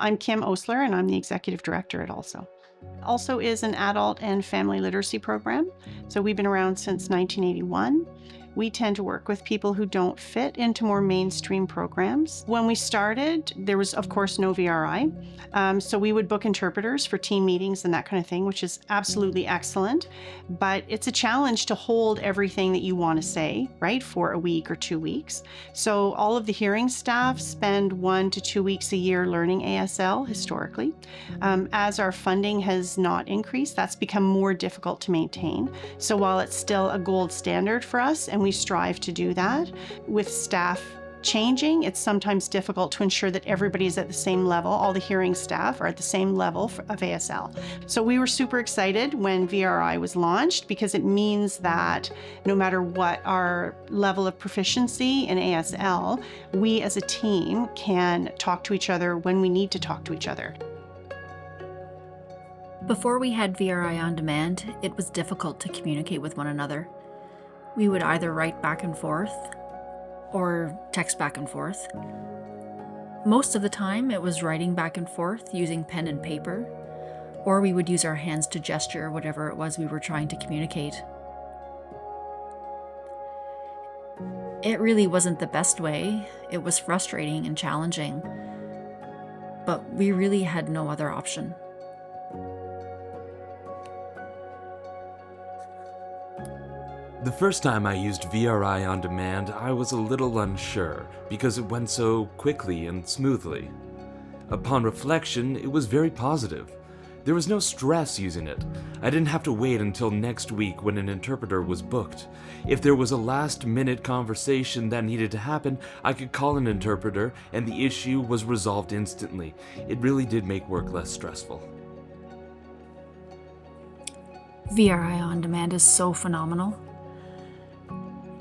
I'm Kim Osler, and I'm the executive director at Also. Also is an adult and family literacy program. So we've been around since 1981. We tend to work with people who don't fit into more mainstream programs. When we started, there was, of course, no VRI. So we would book interpreters for team meetings and that kind of thing, which is absolutely excellent. But it's a challenge to hold everything that you want to say, right, for a week or 2 weeks. So all of the hearing staff spend 1 to 2 weeks a year learning ASL historically. As our funding has not increased, that's become more difficult to maintain. So while it's still a gold standard for us, and we strive to do that, with staff changing, it's sometimes difficult to ensure that everybody is at the same level. All the hearing staff are at the same level of ASL. So we were super excited when VRI was launched because it means that no matter what our level of proficiency in ASL, we as a team can talk to each other when we need to talk to each other. Before we had VRI On-Demand, it was difficult to communicate with one another. We would either write back and forth or text back and forth. Most of the time, it was writing back and forth using pen and paper, or we would use our hands to gesture whatever it was we were trying to communicate. It really wasn't the best way. It was frustrating and challenging, but we really had no other option. The first time I used VRI On Demand, I was a little unsure because it went so quickly and smoothly. Upon reflection, it was very positive. There was no stress using it. I didn't have to wait until next week when an interpreter was booked. If there was a last-minute conversation that needed to happen, I could call an interpreter and the issue was resolved instantly. It really did make work less stressful. VRI On Demand is so phenomenal.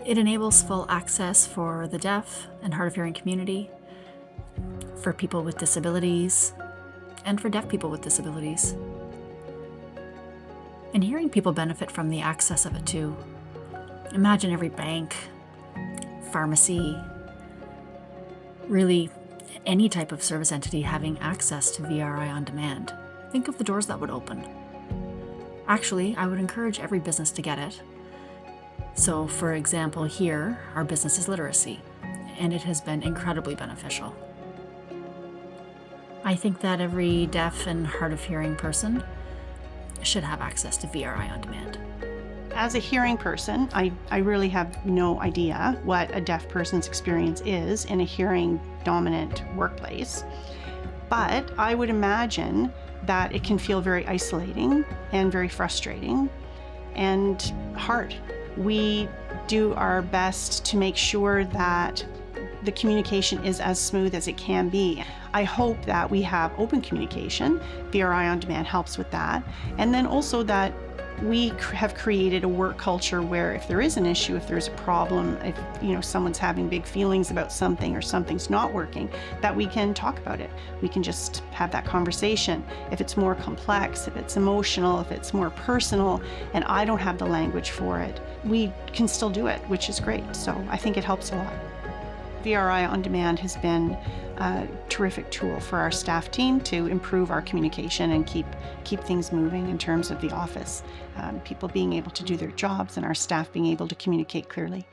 It enables full access for the deaf and hard of hearing community, for people with disabilities, and for deaf people with disabilities. And hearing people benefit from the access of it too. Imagine every bank, pharmacy, really any type of service entity having access to VRI On Demand. Think of the doors that would open. Actually, I would encourage every business to get it. So, for example, here, our business is literacy, and it has been incredibly beneficial. I think that every deaf and hard of hearing person should have access to VRI On Demand. As a hearing person, I really have no idea what a deaf person's experience is in a hearing-dominant workplace. But I would imagine that it can feel very isolating and very frustrating and hard. We do our best to make sure that the communication is as smooth as it can be. I hope that we have open communication. VRI On Demand helps with that. And then also that we have created a work culture where if there is an issue, if there's a problem, if someone's having big feelings about something or something's not working, that we can talk about it. We can just have that conversation. If it's more complex, if it's emotional, if it's more personal, and I don't have the language for it, we can still do it, which is great. So I think it helps a lot. VRI On Demand has been a terrific tool for our staff team to improve our communication and keep things moving in terms of the office. People being able to do their jobs and our staff being able to communicate clearly.